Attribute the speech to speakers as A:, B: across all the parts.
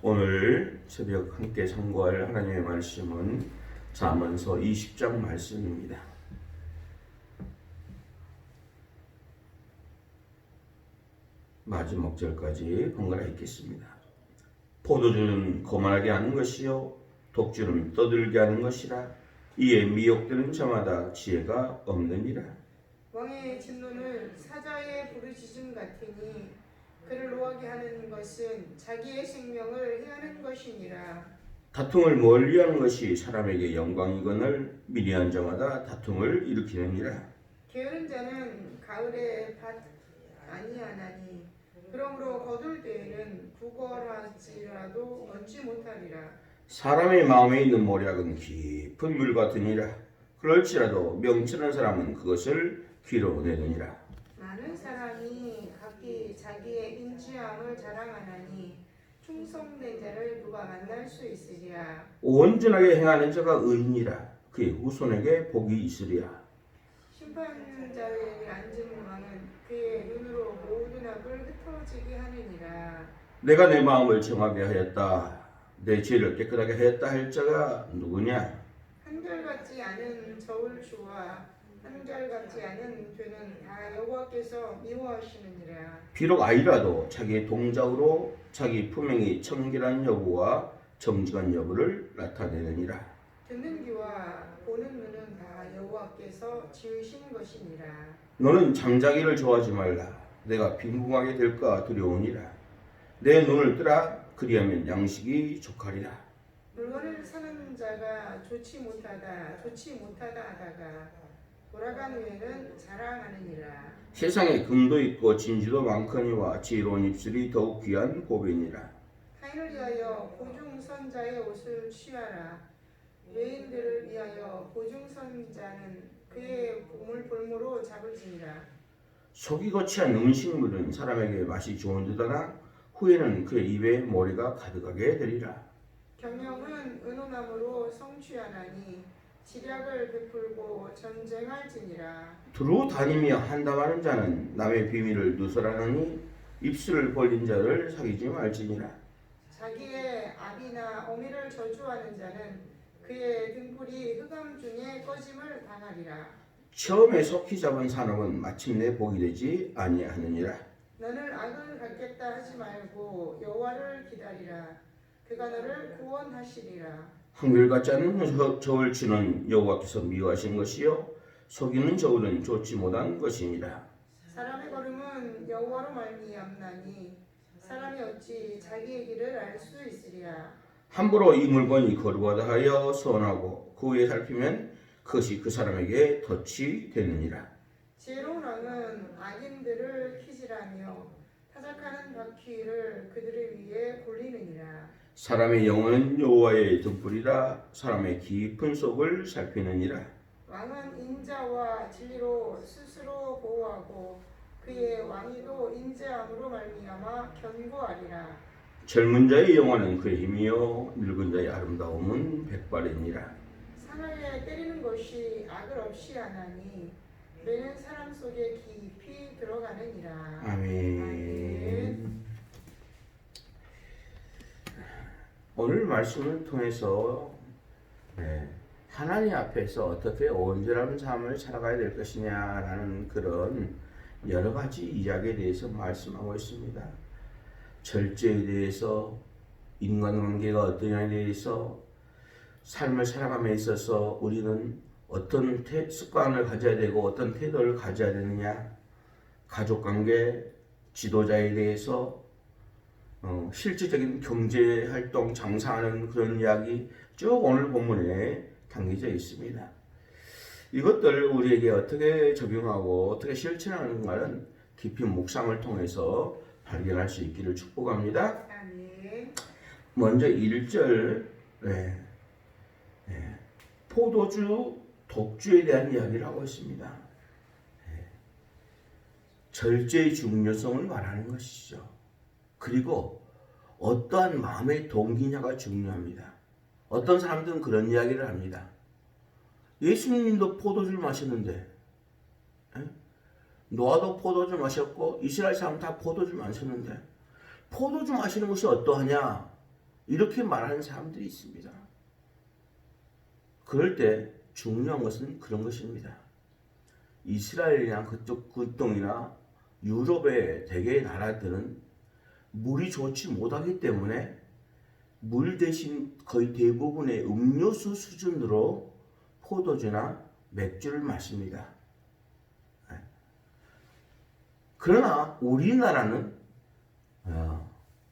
A: 오늘 새벽 함께 참고할 하나님의 말씀은 잠언서 20장 말씀입니다. 마지막 절까지 번갈아 읽겠습니다. 포도주는 거만하게 하는 것이요 독주는 떠들게 하는 것이라. 이에 미혹되는 자마다 지혜가 없느니라.
B: 왕의 진노는 사자의 부르짖음 같으니 그를 노하게 하는 것은 자기의 생명을 해하는 것이니라.
A: 다툼을 멀리하는 것이 사람에게 영광이거늘 미련한 자마다 다툼을 일으키느니라.
B: 게으른 자는 가을에 밭 아니하나니 그러므로 거둘 때에는 구걸할지라도 얻지 못하리라.
A: 사람의 마음에 있는 모략은 깊은 물 같으니라. 그럴지라도 명철한 사람은 그것을 귀로 내느니라.
B: 많은 사람이 각기 자기의 인지함을 자랑하나니 충성된 자를 누가 만날 수 있으랴.
A: 온전하게 행하는 자가 의인이라. 그의 후손에게 복이 있으리라.
B: 심판자의 앉은 왕은 그의 눈으로 모든 악을 흩어지게 하느니라.
A: 내가 내 마음을 정하게 하였다. 내 죄를 깨끗하게 하였다 할 자가 누구냐?
B: 한결같지 않은 저울추와 한결같지 않은 되는 다 여호와께서 미워하시느니라.
A: 비록 아이라도 자기의 동작으로 자기 품행이 청결한 여부와 정직한 여부를 나타내느니라.
B: 듣는 귀와 보는 눈은 다 여호와께서 지으신 것이니라.
A: 너는 잠자기를 좋아하지 말라. 내가 빈궁하게 될까 두려우니라. 내 눈을 뜨라. 그리하면 양식이 족하리라.
B: 물건을 사는 자가 좋지 못하다 하다가 돌아간 후에는 자랑하느니라.
A: 세상에 금도 있고 진주도 많거니와 지혜로운 입술이 더욱 귀한 고변이라.
B: 타인을 위하여 보증선자의 옷을 취하라. 외인들을 위하여 보증선자는 그의 몸을 볼모로 잡을지니라.
A: 속이 거치한 음식물은 사람에게 맛이 좋은 듯하나 후에는 그의 입에 모래가 가득하게 되리라.
B: 경영은 은호나무로 성취하나니 지략을 베풀고 전쟁할지니라.
A: 두루 다니며 한담하는 자는 남의 비밀을 누설하느니 입술을 벌린 자를 사귀지 말지니라.
B: 자기의 아비나 어미를 저주하는 자는 그의 등불이 흑암 중에 꺼짐을 당하리라.
A: 처음에 속히 잡은 산업은 마침내 복이 되지 아니하느니라.
B: 너는 악을 갖겠다 하지 말고 여호와를 기다리라. 그가 너를 구원하시리라.
A: 한결같지 않은 저울추는 여호와께서 미워하신 것이요 속이는 저울은 좋지 못한 것이니라.
B: 사람의 걸음은 여호와로 말미암나니 사람이 어찌 자기의 길을 알 수 있으랴.
A: 함부로 이 물건이 거룩하다 하여 선하고 그 후에 살피면 그것이 그 사람에게 덫이 되느니라.
B: 지혜로운 왕은 악인들을 키질하며 타작하는 바퀴를 그들을 위해 굴리느니라.
A: 사람의 영혼은 여호와의 등불이라. 사람의 깊은 속을 살피느니라.
B: 왕은 인자와 진리로 스스로 보호하고 그의 왕위도 인자함으로 말미암아 견고하리라.
A: 젊은 자의 영혼은 그의 힘이요 늙은 자의 아름다움은 백발이니라.
B: 상하에 때리는 것이 악을 없이 하나니 매는 사람 속에 깊이 들어가느니라.
A: 아멘. 오늘 말씀을 통해서 하나님 앞에서 어떻게 온전한 삶을 살아가야 될 것이냐라는 그런 여러 가지 이야기에 대해서 말씀하고 있습니다. 절제에 대해서, 인간관계가 어떠냐에 대해서, 삶을 살아감에 있어서 우리는 어떤 습관을 가져야 되고 어떤 태도를 가져야 되느냐, 가족관계, 지도자에 대해서 실질적인 경제활동, 장사하는 그런 이야기 쭉 오늘 본문에 담겨져 있습니다. 이것들을 우리에게 어떻게 적용하고 어떻게 실천하는가는 깊이 묵상을 통해서 발견할 수 있기를 축복합니다.
B: 아멘.
A: 먼저 1절 포도주, 독주에 대한 이야기를 하고 있습니다. 절제의 중요성을 말하는 것이죠. 그리고 어떠한 마음의 동기냐가 중요합니다. 어떤 사람들은 그런 이야기를 합니다. 예수님도 포도주를 마셨는데 노아도 포도주 마셨고 이스라엘 사람 다 포도주 마셨는데 포도주 마시는 것이 어떠하냐? 이렇게 말하는 사람들이 있습니다. 그럴 때 중요한 것은 그런 것입니다. 이스라엘이나 그쪽 그동이나 유럽의 대개의 나라들은 물이 좋지 못하기 때문에 물 대신 거의 대부분의 음료수 수준으로 포도주나 맥주를 마십니다. 그러나 우리나라는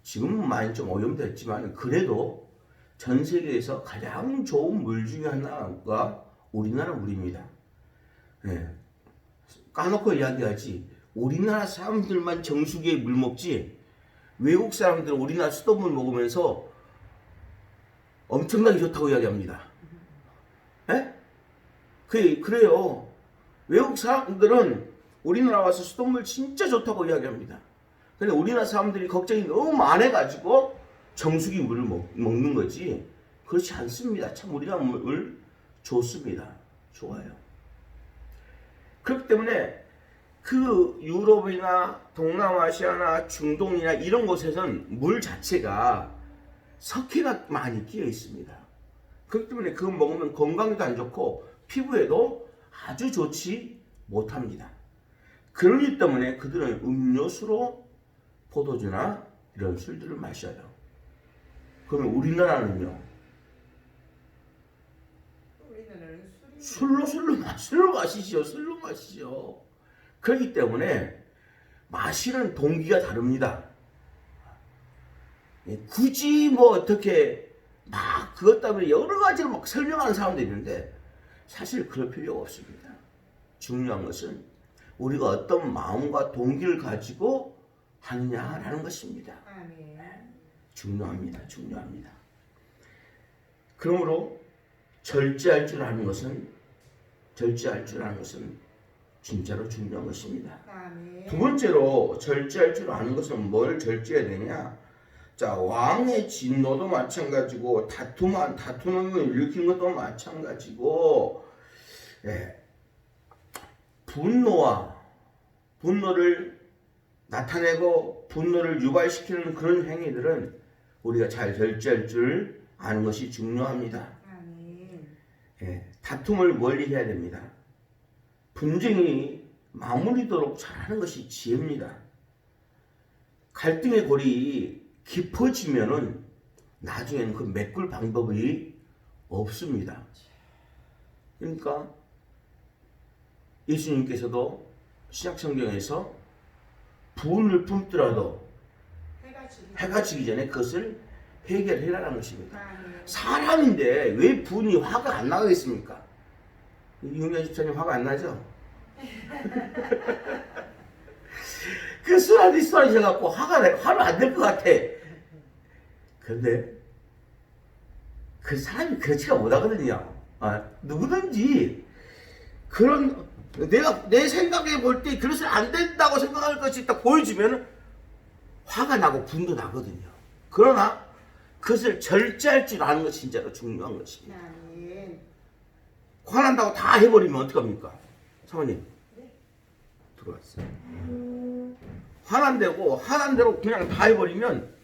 A: 지금은 많이 좀 오염됐지만 그래도 전 세계에서 가장 좋은 물 중에 하나가 우리나라 물입니다. 까놓고 이야기하지 우리나라 사람들만 정수기에 물 먹지 외국 사람들은 우리나라 수돗물 먹으면서 엄청나게 좋다고 이야기합니다. 그래요. 외국 사람들은 우리나라 와서 수돗물 진짜 좋다고 이야기합니다. 근데 우리나라 사람들이 걱정이 너무 많아가지고 정수기 물을 먹는 거지 그렇지 않습니다. 참 우리나라 물 좋습니다. 좋아요. 그렇기 때문에 그 유럽이나 동남아시아나 중동이나 이런 곳에서는 물 자체가 석회가 많이 끼어 있습니다. 그렇기 때문에 그거 먹으면 건강에도 안 좋고 피부에도 아주 좋지 못합니다. 그러기 때문에 그들은 음료수로 포도주나 이런 술들을 마셔요. 그러면 우리나라는요? 술로 마시죠. 그렇기 때문에 마시는 동기가 다릅니다. 굳이 뭐 어떻게 막 그것 때문에 여러 가지로 막 설명하는 사람도 있는데 사실 그럴 필요가 없습니다. 중요한 것은 우리가 어떤 마음과 동기를 가지고 하느냐라는 것입니다. 중요합니다. 그러므로 절제할 줄 아는 것은 진짜로 중요한 것입니다. 두 번째로 절제할 줄 아는 것은 뭘 절제해야 되냐? 자, 왕의 진노도 마찬가지고 다투는 걸 일으킨 것도 마찬가지고 분노를 나타내고 분노를 유발시키는 그런 행위들은 우리가 잘 절제할 줄 아는 것이 중요합니다. 다툼을 멀리 해야 됩니다. 분쟁이 마무리도록 잘하는 것이 지혜입니다. 갈등의 골이 깊어지면은 나중에는 그 메꿀 방법이 없습니다. 그러니까 예수님께서도 신약성경에서 분을 품더라도 해가 지기 전에 그것을 해결해라라는 것입니다. 사람인데 왜 분이 화가 안 나겠습니까? 윤경 집사님 화가 안 나죠? 그 쏘아지셔갖고 화를 안 낼 것 같아. 그런데 그 사람이 그렇지가 못하거든요. 누구든지 내 생각해 볼 때 그것을 안 된다고 생각할 것이 딱 보여지면 화가 나고 분도 나거든요. 그러나 그것을 절제할 줄 아는 것이 진짜로 중요한 것입니다. 화난다고 다 해버리면 어떡합니까? 사모님 들어왔어요. 화난 대로 그냥 다 해버리면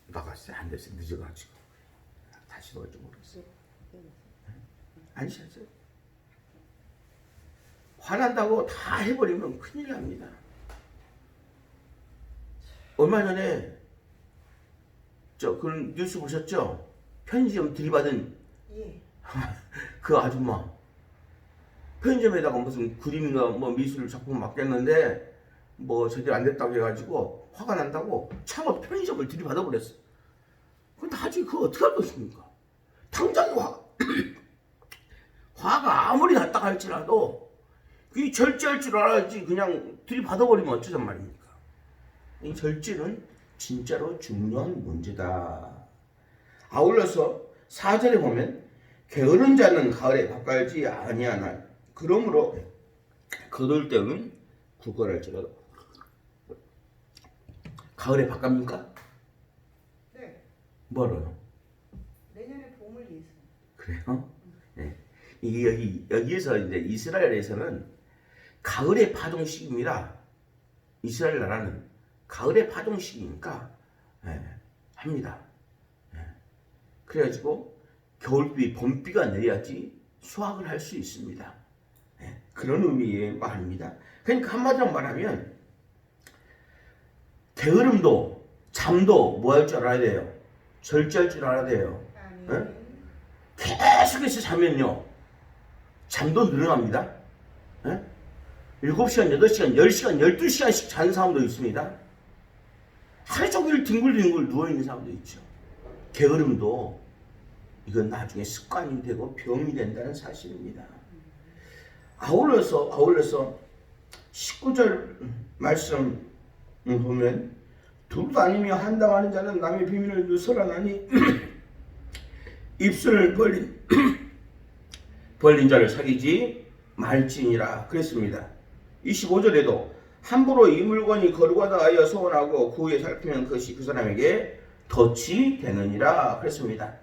A: 나갔어요. 안 됐어요. 늦어가지고 다시 넣을지 모르겠어요. 아니셨어요? 화난다고 다 해버리면 큰일 납니다. 얼마 전에 그런 뉴스 보셨죠? 편의점 들이받은 그 아줌마 편의점에다가 무슨 그림이나 뭐 미술 작품 맡겼는데 뭐 제대로 안 됐다고 해가지고 화가 난다고 차고 편의점을 들이받아 버렸어. 근데 나중에 그거 어떻게 할 것입니까? 당장 화가 아무리 났다 할지라도 그게 절제할 줄 알아야지 그냥 들이받아 버리면 어쩌단 말입니까? 이 절제는 진짜로 중요한 문제다. 아울러서 4절에 보면 게으른 자는 가을에 바꿔야지 아니하나 그러므로 거둘 때는 굳건할지라도. 가을에 바qab니까?
B: 네.
A: 뭐로요?
B: 내년에 봄을 위해서.
A: 그래요? 네. 이게 여기에서 이제 이스라엘에서는 가을의 파종식입니다. 이스라엘 나라는 가을의 파종식이니까 합니다. 그래가지고 겨울비, 봄비가 내려야지 수확을 할 수 있습니다. 예, 그런 의미의 말입니다. 그러니까 한마디로 말하면 게으름도 잠도 뭐 할 줄 알아야 돼요? 절제할 줄 알아야 돼요. 예? 계속해서 자면요 잠도 늘어납니다. 예? 7시간, 8시간, 10시간, 12시간씩 자는 사람도 있습니다. 하루 종일 뒹굴뒹굴 누워있는 사람도 있죠. 게으름도 이건 나중에 습관이 되고 병이 된다는 사실입니다. 아울러서 19절 말씀 보면 두루 다니며 한당하는 자는 남의 비밀을 누설하나니 입술을 벌린 자를 사귀지 말지니라 그랬습니다. 25절에도 함부로 이 물건이 거룩하다 하여 소원하고 그 후에 살피면 그것이 그 사람에게 덫이 되느니라 그랬습니다.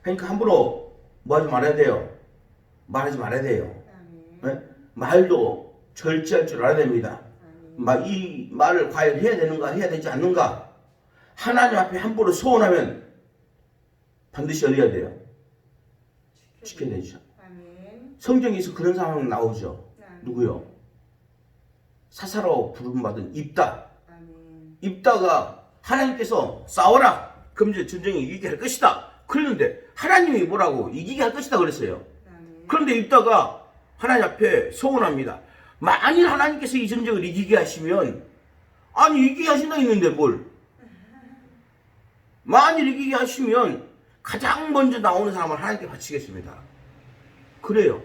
A: 그러니까 함부로 뭐 하지 말아야 돼요? 말하지 말아야 돼요. 네? 말도 절제할 줄 알아야 됩니다. 이 말을 과연 해야 되는가 해야 되지 않는가 하나님 앞에 함부로 소원하면 반드시 어디야 돼요? 지켜야 되죠. 성경에서 그런 상황 나오죠. 누구요? 사사로 부름받은 입다. 입다가 하나님께서 싸워라. 그럼 이제 전쟁이 이기게 할 것이다. 그랬는데 하나님이 뭐라고? 이기게 할 것이다 그랬어요. 그런데 입다가 하나님 앞에 소원합니다. 만일 하나님께서 이 전쟁을 이기게 하시면 아니 이기게 하신다 했는데 뭘? 만일 이기게 하시면 가장 먼저 나오는 사람을 하나님께 바치겠습니다. 그래요.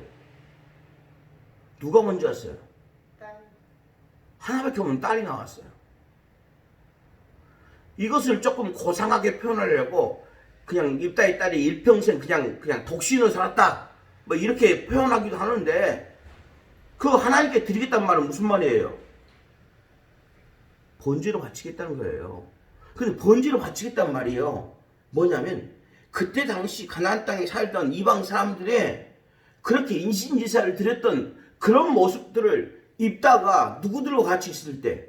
A: 누가 먼저 왔어요? 하나밖에 없는 딸이 나왔어요. 이것을 조금 고상하게 표현하려고 그냥 입다의 딸이 일평생 그냥 독신을 살았다 뭐 이렇게 표현하기도 하는데 그 하나님께 드리겠다는 말은 무슨 말이에요? 번제로 바치겠다는 거예요. 근데 번제로 바치겠다는 말이요 뭐냐면 그때 당시 가나안 땅에 살던 이방 사람들의 그렇게 인신지사를 드렸던 그런 모습들을 입다가 누구들과 같이 있을 때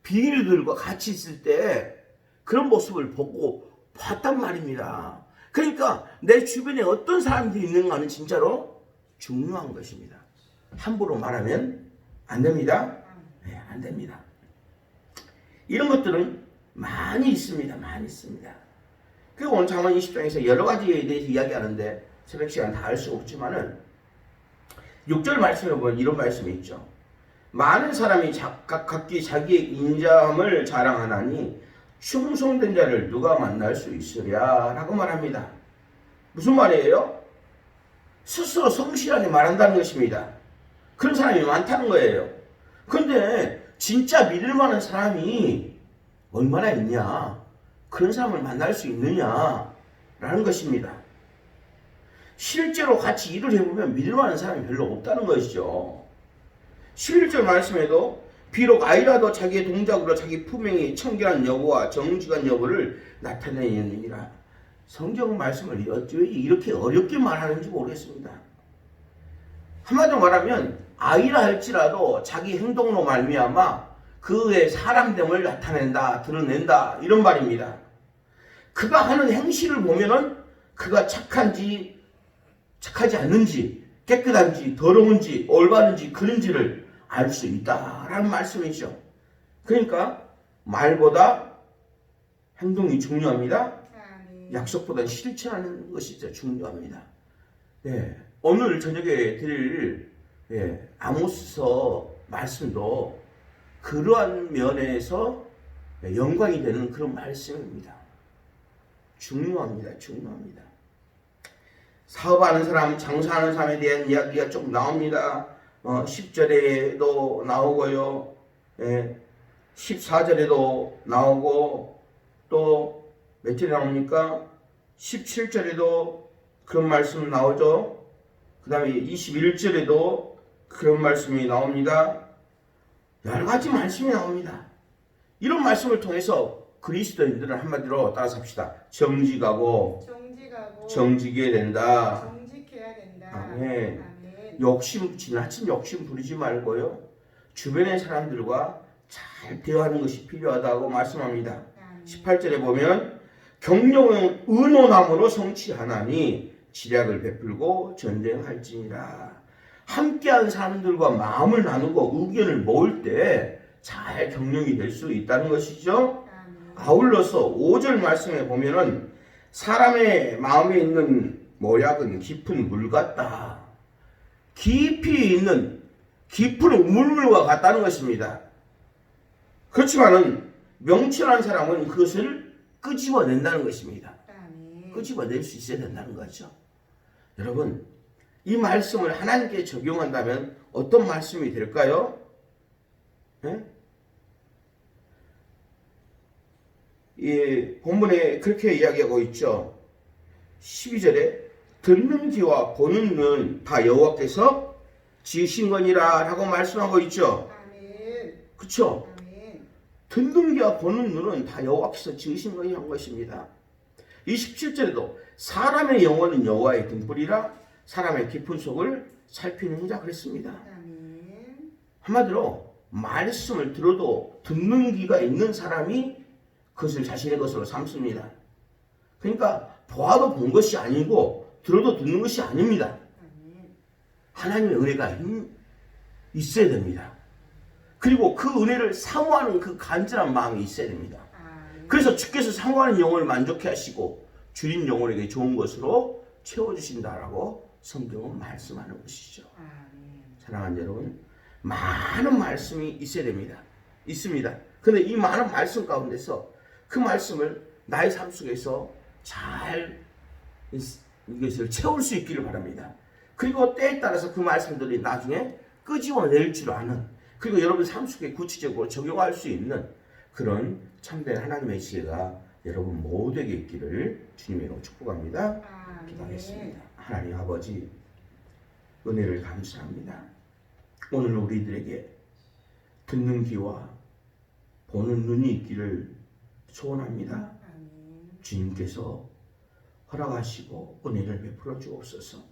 A: 비밀들과 같이 있을 때 그런 모습을 보고 봤단 말입니다. 그러니까 내 주변에 어떤 사람들이 있는가는 진짜로 중요한 것입니다. 함부로 말하면 안 됩니다. 네, 안 됩니다. 이런 것들은 많이 있습니다. 많이 있습니다. 그리고 오늘 잠언 20장에서 여러 가지에 대해서 이야기하는데 새벽 시간 다 할 수 없지만은 6절 말씀에 보면 이런 말씀이 있죠. 많은 사람이 각기 자기의 인자함을 자랑하나니 충성된 자를 누가 만날 수 있으랴 라고 말합니다. 무슨 말이에요? 스스로 성실하게 말한다는 것입니다. 그런 사람이 많다는 거예요. 그런데 진짜 믿을 만한 사람이 얼마나 있냐? 그런 사람을 만날 수 있느냐라는 것입니다. 실제로 같이 일을 해보면 믿을 만한 사람이 별로 없다는 것이죠. 11절 말씀에도 비록 아이라도 자기의 동작으로 자기 품행이 청결한 여부와 정직한 여부를 나타내느니라. 성경 말씀을 왜 이렇게 어렵게 말하는지 모르겠습니다. 한마디로 말하면 아이라 할지라도 자기 행동으로 말미암아 그의 사람됨을 나타낸다, 드러낸다 이런 말입니다. 그가 하는 행실을 보면은 그가 착한지 착하지 않는지 깨끗한지 더러운지 올바른지 그런지를 알 수 있다라는 말씀이죠. 그러니까 말보다 행동이 중요합니다. 약속보다 실천하는 것이 중요합니다. 네, 오늘 저녁에 드릴 아모스서 말씀도 그러한 면에서 영광이 되는 그런 말씀입니다. 중요합니다. 중요합니다. 사업하는 사람, 장사하는 사람에 대한 이야기가 좀 나옵니다. 10절에도 나오고요. 14절에도 나오고 또 몇 절에 나옵니까? 17절에도 그런 말씀 나오죠. 그 다음에 21절에도 그런 말씀이 나옵니다. 여러 가지 말씀이 나옵니다. 이런 말씀을 통해서 그리스도인들은 한마디로 따라서 합시다. 정직하고 정직해야 된다.
B: 정직해야 된다.
A: 아멘. 지나친 욕심 부리지 말고요. 주변의 사람들과 잘 대화하는 것이 필요하다고 말씀합니다. 18절에 보면 경력은 의논함으로 성취하나니 지략을 베풀고 전쟁할지니라. 함께한 사람들과 마음을 나누고 의견을 모을 때 잘 경영이 될 수 있다는 것이죠. 아울러서 5절 말씀에 보면은 사람의 마음에 있는 모략은 깊은 물 같다. 깊이 있는 깊은 우물물과 같다는 것입니다. 그렇지만은 명철한 사람은 그것을 끄집어낸다는 것입니다. 끄집어낼 수 있어야 된다는 거죠. 여러분, 이 말씀을 하나님께 적용한다면 어떤 말씀이 될까요? 네? 이 본문에 그렇게 이야기하고 있죠. 12절에 듣는 귀와 보는 눈 다 여호와께서 지으신 거니라 라고 말씀하고 있죠. 그렇죠? 듣는 귀와 보는 눈은 다 여호와께서 지으신 거니라는 것입니다. 27절에도 사람의 영혼은 여호와의 등불이라 사람의 깊은 속을 살피는 자 그랬습니다. 한마디로 말씀을 들어도 듣는 귀가 있는 사람이 그것을 자신의 것으로 삼습니다. 그러니까 보아도 본 것이 아니고 들어도 듣는 것이 아닙니다. 하나님의 은혜가 있어야 됩니다. 그리고 그 은혜를 사모하는 그 간절한 마음이 있어야 됩니다. 그래서 주께서 사모하는 영혼을 만족해 하시고 줄인 영혼에게 좋은 것으로 채워주신다라고 성경은 말씀하는 것이죠. 사랑하는 여러분, 많은 말씀이 있어야 됩니다. 있습니다. 그런데 이 많은 말씀 가운데서 그 말씀을 나의 삶 속에서 잘 이것을 채울 수 있기를 바랍니다. 그리고 때에 따라서 그 말씀들이 나중에 끄집어낼 줄 아는, 그리고 여러분 삶 속에 구체적으로 적용할 수 있는 그런 참된 하나님의 지혜가 여러분 모두에게 있기를 주님의 이름으로 축복합니다. 기도하겠습니다. 하나님 아버지, 은혜를 감사합니다. 오늘 우리들에게 듣는 귀와 보는 눈이 있기를 소원합니다. 주님께서 허락하시고 은혜를 베풀어 주옵소서.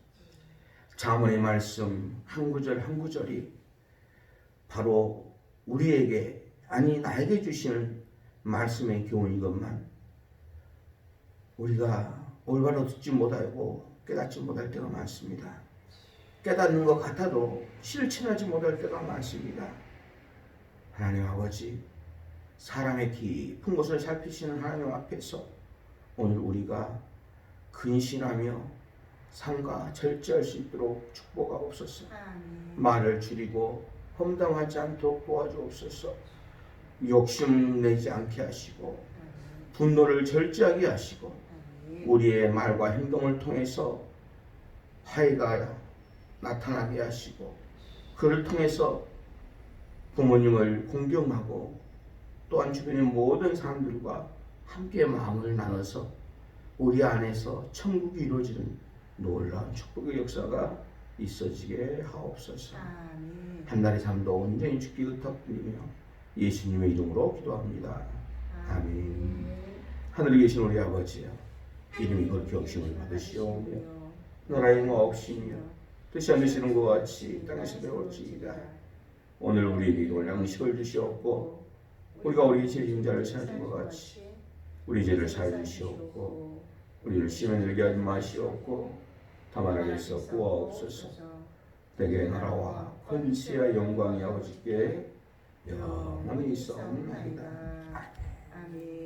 A: 잠언의 말씀 한 구절 한 구절이 바로 우리에게, 아니 나에게 주시는 말씀의 교훈인 것만 우리가 올바로 듣지 못하고 깨닫지 못할 때가 많습니다. 깨닫는 것 같아도 실천하지 못할 때가 많습니다. 하나님 아버지, 사람의 깊은 곳을 살피시는 하나님 앞에서 오늘 우리가 근신하며 삼가 절제할 수 있도록 축복하옵소서. 말을 줄이고 험담하지 않도록 도와주옵소서. 욕심내지 않게 하시고 분노를 절제하게 하시고 우리의 말과 행동을 통해서 화해가 나타나게 하시고 그를 통해서 부모님을 공경하고 또한 주변의 모든 사람들과 함께 마음을 나눠서 우리 안에서 천국이 이루어지는 놀라운 축복의 역사가 있어지게 하옵소서. 한 달의 삶도 온전히 주께 의탁드리며 예수님의 이름으로 기도합니다. 아멘. 하늘에 계신 우리 아버지여, 이름이 거룩히 여김을 받으시오며 나라의 마옵시며 뜻이 안 되시는 것 같이 땅에서 배울지이다. 오늘 우리에게 이룰 양식을 주시옵고 우리가 우리 죄진 자를 사하는 것 같이 우리 죄를 사하여 주시옵고 우리를 시험에 들게 하지 마시옵고 다만 악에서 구하옵소서. 내게 나라와 권세와 영광이 아버지께 영원히 있사옵나이다.
B: 아멘.